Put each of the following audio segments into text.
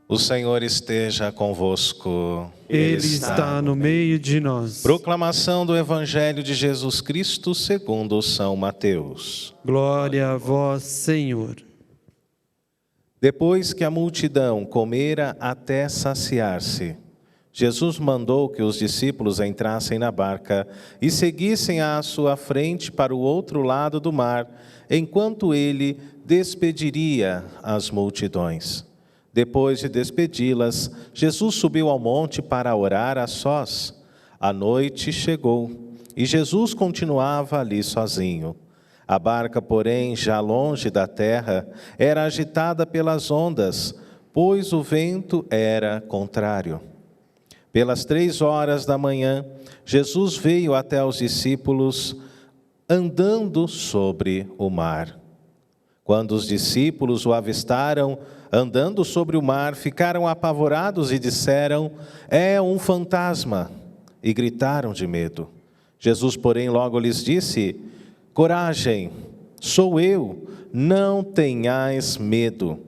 O Senhor esteja convosco. Ele está no meio de nós. Proclamação do Evangelho de Jesus Cristo segundo São Mateus. Glória a vós, Senhor. Depois que a multidão comera até saciar-se, Jesus mandou que os discípulos entrassem na barca e seguissem à sua frente para o outro lado do mar, enquanto ele despediria as multidões. Depois de despedi-las, Jesus subiu ao monte para orar a sós. A noite chegou e Jesus continuava ali sozinho. A barca, porém, já longe da terra, era agitada pelas ondas, pois o vento era contrário. Pelas 3 horas da manhã, Jesus veio até os discípulos andando sobre o mar. Quando os discípulos o avistaram andando sobre o mar, ficaram apavorados e disseram: "É um fantasma!" e gritaram de medo. Jesus, porém, logo lhes disse: "Coragem, sou eu, não tenhais medo."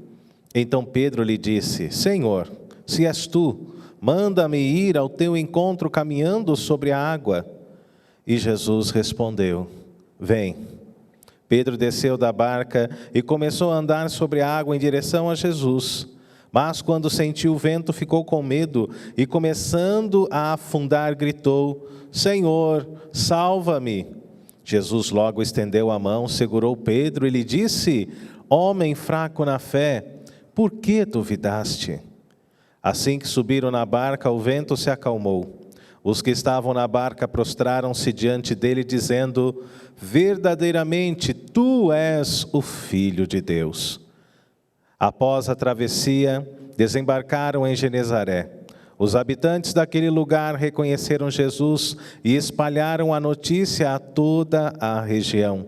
Então Pedro lhe disse: "Senhor, se és tu, manda-me ir ao teu encontro caminhando sobre a água." E Jesus respondeu: "Vem." Pedro desceu da barca e começou a andar sobre a água em direção a Jesus. Mas quando sentiu o vento, ficou com medo e, começando a afundar, gritou: "Senhor, salva-me!" Jesus logo estendeu a mão, segurou Pedro e lhe disse: "Homem fraco na fé, por que duvidaste?" Assim que subiram na barca, o vento se acalmou. Os que estavam na barca prostraram-se diante dele, dizendo: "Verdadeiramente, tu és o Filho de Deus." Após a travessia, desembarcaram em Genezaré. Os habitantes daquele lugar reconheceram Jesus e espalharam a notícia a toda a região.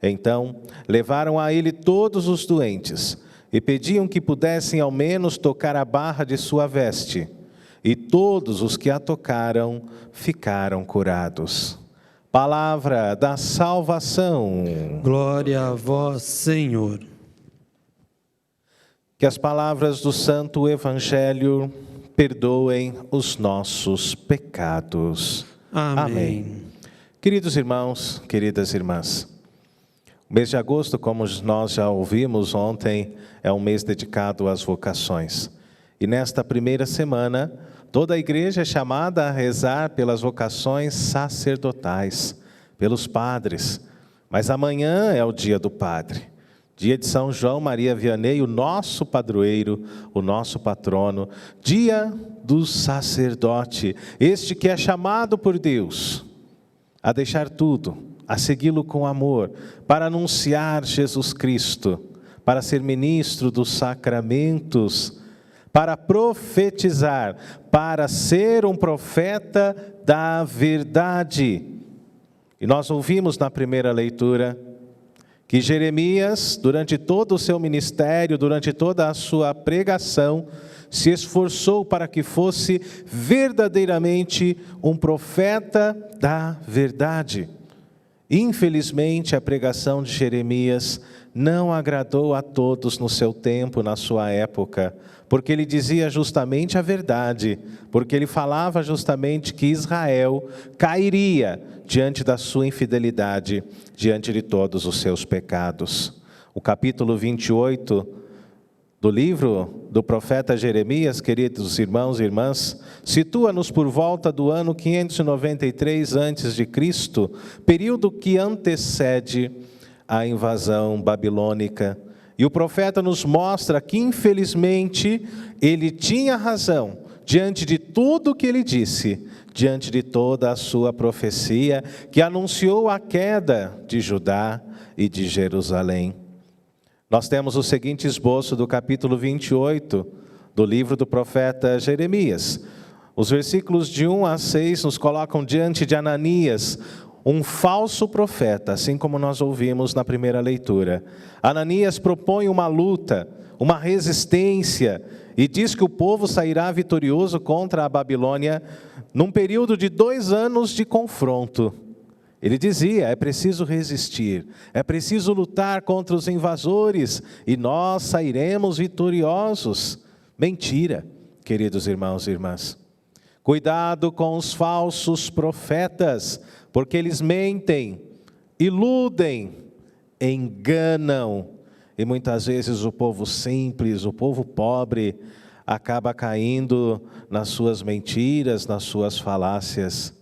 Então, levaram a ele todos os doentes e pediam que pudessem ao menos tocar a barra de sua veste. E todos os que a tocaram ficaram curados. Palavra da salvação. Glória a vós, Senhor. Que as palavras do Santo Evangelho perdoem os nossos pecados. Amém. Queridos irmãos, queridas irmãs, o mês de agosto, como nós já ouvimos ontem, é um mês dedicado às vocações. E nesta primeira semana, toda a igreja é chamada a rezar pelas vocações sacerdotais, pelos padres. Mas amanhã é o dia do padre, dia de São João Maria Vianney, o nosso padroeiro, o nosso patrono, dia do sacerdote, este que é chamado por Deus a deixar tudo, a segui-lo com amor, para anunciar Jesus Cristo, para ser ministro dos sacramentos, para profetizar, para ser um profeta da verdade. E nós ouvimos na primeira leitura que Jeremias, durante todo o seu ministério, durante toda a sua pregação, se esforçou para que fosse verdadeiramente um profeta da verdade. Infelizmente, a pregação de Jeremias não agradou a todos no seu tempo, na sua época, porque ele dizia justamente a verdade, porque ele falava justamente que Israel cairia diante da sua infidelidade, diante de todos os seus pecados. O capítulo 28 do livro do profeta Jeremias, queridos irmãos e irmãs, situa-nos por volta do ano 593 a.C., período que antecede a invasão babilônica. E o profeta nos mostra que, infelizmente, ele tinha razão diante de tudo o que ele disse, diante de toda a sua profecia, que anunciou a queda de Judá e de Jerusalém. Nós temos o seguinte esboço do capítulo 28 do livro do profeta Jeremias. Os versículos de 1 a 6 nos colocam diante de Ananias, um falso profeta, assim como nós ouvimos na primeira leitura. Ananias propõe uma luta, uma resistência, e diz que o povo sairá vitorioso contra a Babilônia num período de 2 anos de confronto. Ele dizia: é preciso resistir, é preciso lutar contra os invasores, e nós sairemos vitoriosos. Mentira, queridos irmãos e irmãs. Cuidado com os falsos profetas, porque eles mentem, iludem, enganam. E muitas vezes o povo simples, o povo pobre, acaba caindo nas suas mentiras, nas suas falácias.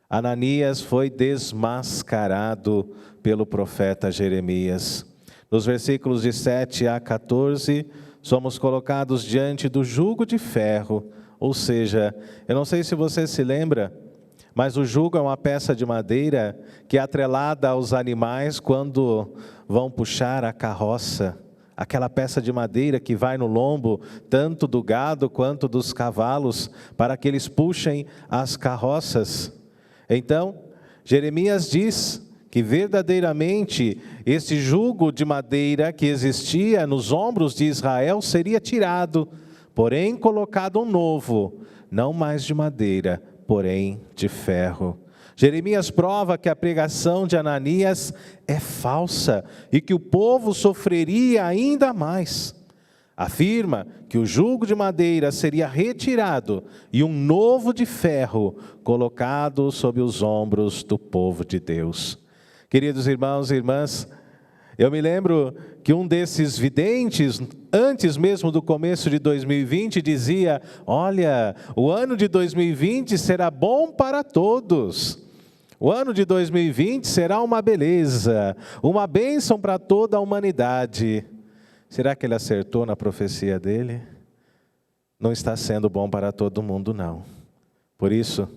Ananias foi desmascarado pelo profeta Jeremias. Nos versículos de 7 a 14, somos colocados diante do jugo de ferro, ou seja, eu não sei se você se lembra, mas o jugo é uma peça de madeira que é atrelada aos animais quando vão puxar a carroça. Aquela peça de madeira que vai no lombo, tanto do gado quanto dos cavalos, para que eles puxem as carroças. Então, Jeremias diz que verdadeiramente esse jugo de madeira que existia nos ombros de Israel seria tirado, porém colocado um novo, não mais de madeira, porém de ferro. Jeremias prova que a pregação de Ananias é falsa e que o povo sofreria ainda mais. Afirma que o jugo de madeira seria retirado e um novo de ferro colocado sob os ombros do povo de Deus. Queridos irmãos e irmãs, eu me lembro que um desses videntes, antes mesmo do começo de 2020, dizia: olha, o ano de 2020 será bom para todos. O ano de 2020 será uma beleza, uma bênção para toda a humanidade. Será que ele acertou na profecia dele? Não está sendo bom para todo mundo, não. Por isso,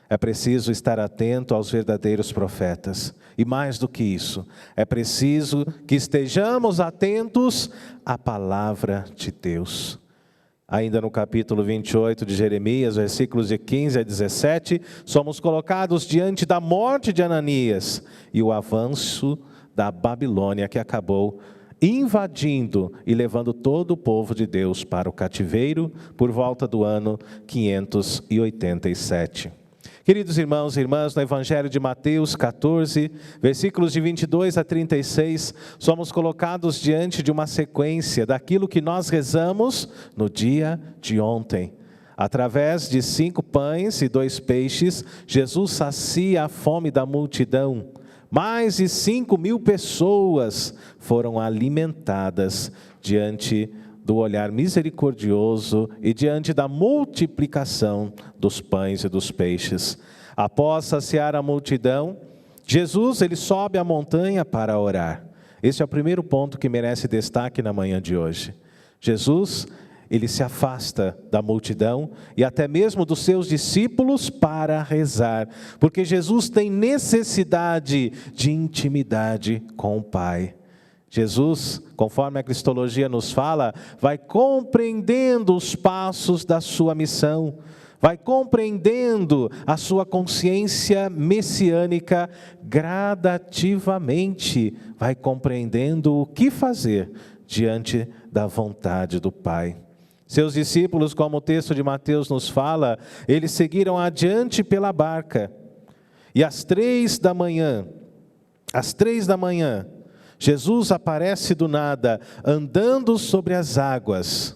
é preciso estar atento aos verdadeiros profetas. E mais do que isso, é preciso que estejamos atentos à palavra de Deus. Ainda no capítulo 28 de Jeremias, versículos de 15 a 17, somos colocados diante da morte de Ananias e o avanço da Babilônia, que acabou invadindo e levando todo o povo de Deus para o cativeiro por volta do ano 587. Queridos irmãos e irmãs, no Evangelho de Mateus 14, versículos de 22 a 36, somos colocados diante de uma sequência daquilo que nós rezamos no dia de ontem. Através de 5 pães e 2 peixes, Jesus sacia a fome da multidão. Mais de 5.000 pessoas foram alimentadas diante do olhar misericordioso e diante da multiplicação dos pães e dos peixes. Após saciar a multidão, Jesus ele sobe a montanha para orar. Esse é o primeiro ponto que merece destaque na manhã de hoje. Jesus, ele se afasta da multidão e até mesmo dos seus discípulos para rezar, porque Jesus tem necessidade de intimidade com o Pai. Jesus, conforme a cristologia nos fala, vai compreendendo os passos da sua missão, vai compreendendo a sua consciência messiânica gradativamente, vai compreendendo o que fazer diante da vontade do Pai. Seus discípulos, como o texto de Mateus nos fala, eles seguiram adiante pela barca. E às 3 da manhã, Jesus aparece do nada, andando sobre as águas.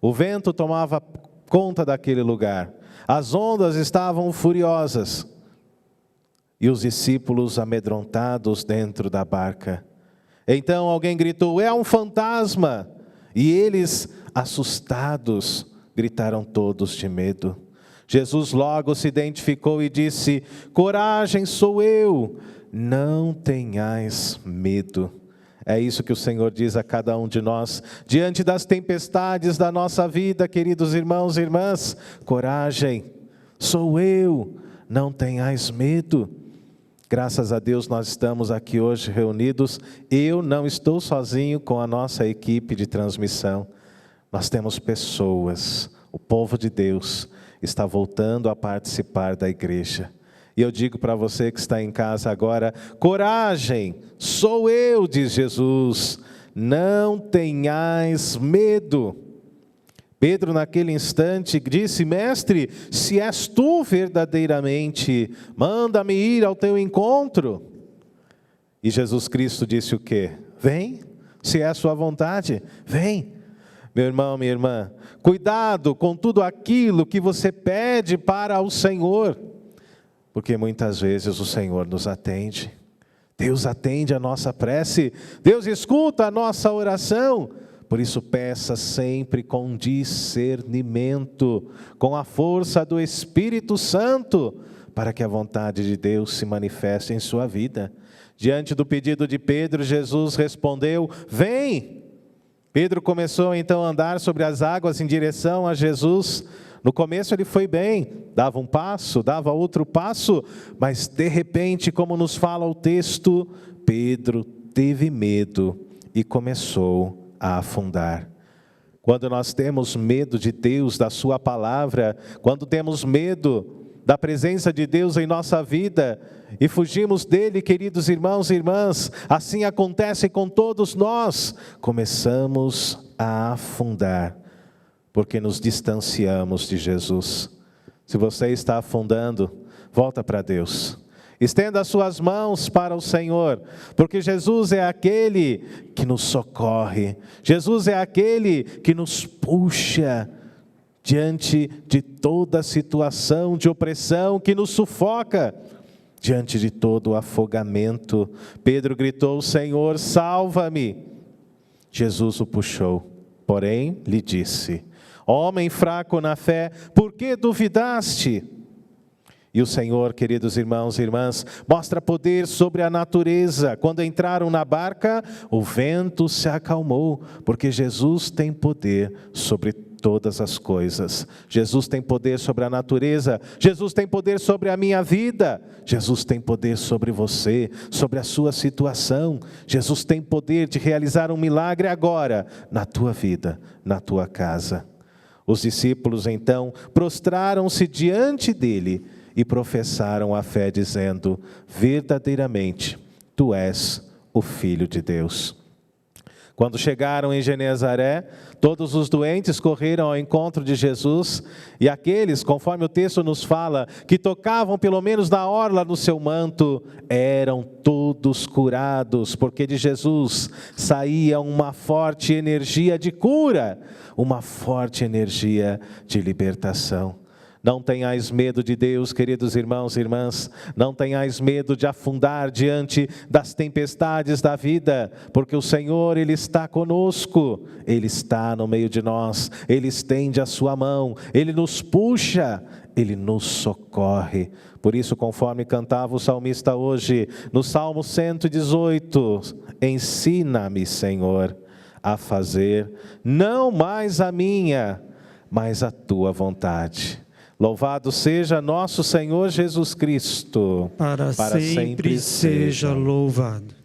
O vento tomava conta daquele lugar. As ondas estavam furiosas. E os discípulos amedrontados dentro da barca. Então alguém gritou: é um fantasma! E eles, assustados, gritaram todos de medo. Jesus logo se identificou e disse: coragem, sou eu, não tenhais medo. É isso que o Senhor diz a cada um de nós, diante das tempestades da nossa vida, queridos irmãos e irmãs. Coragem, sou eu, não tenhais medo. Graças a Deus nós estamos aqui hoje reunidos. Eu não estou sozinho com a nossa equipe de transmissão. Nós temos pessoas, o povo de Deus está voltando a participar da igreja. E eu digo para você que está em casa agora: coragem, sou eu, diz Jesus, não tenhais medo. Pedro naquele instante disse: mestre, se és tu verdadeiramente, manda-me ir ao teu encontro. E Jesus Cristo disse o quê? Vem, se é a sua vontade, vem. Meu irmão, minha irmã, cuidado com tudo aquilo que você pede para o Senhor, porque muitas vezes o Senhor nos atende. Deus atende a nossa prece, Deus escuta a nossa oração. Por isso, peça sempre com discernimento, com a força do Espírito Santo, para que a vontade de Deus se manifeste em sua vida. Diante do pedido de Pedro, Jesus respondeu: vem! Pedro começou então a andar sobre as águas em direção a Jesus. No começo ele foi bem, dava um passo, dava outro passo, mas de repente, como nos fala o texto, Pedro teve medo e começou a afundar. Quando nós temos medo de Deus, da sua palavra, quando temos medo da presença de Deus em nossa vida e fugimos dele, queridos irmãos e irmãs, assim acontece com todos nós, começamos a afundar, porque nos distanciamos de Jesus. Se você está afundando, volta para Deus. Estenda as suas mãos para o Senhor, porque Jesus é aquele que nos socorre. Jesus é aquele que nos puxa diante de toda situação de opressão que nos sufoca, diante de todo o afogamento. Pedro gritou: Senhor, salva-me. Jesus o puxou, porém lhe disse: homem fraco na fé, por que duvidaste? E o Senhor, queridos irmãos e irmãs, mostra poder sobre a natureza. Quando entraram na barca, o vento se acalmou, porque Jesus tem poder sobre todas as coisas. Jesus tem poder sobre a natureza, Jesus tem poder sobre a minha vida, Jesus tem poder sobre você, sobre a sua situação. Jesus tem poder de realizar um milagre agora, na tua vida, na tua casa. Os discípulos então prostraram-se diante dele e professaram a fé, dizendo: verdadeiramente, tu és o Filho de Deus. Quando chegaram em Genezaré, todos os doentes correram ao encontro de Jesus, e aqueles, conforme o texto nos fala, que tocavam pelo menos na orla no seu manto, eram todos curados, porque de Jesus saía uma forte energia de cura, uma forte energia de libertação. Não tenhais medo de Deus, queridos irmãos e irmãs, não tenhais medo de afundar diante das tempestades da vida, porque o Senhor, Ele está conosco, Ele está no meio de nós, Ele estende a sua mão, Ele nos puxa, Ele nos socorre. Por isso, conforme cantava o salmista hoje, no Salmo 118, ensina-me, Senhor, a fazer, não mais a minha, mas a tua vontade. Louvado seja nosso Senhor Jesus Cristo. Para sempre seja louvado.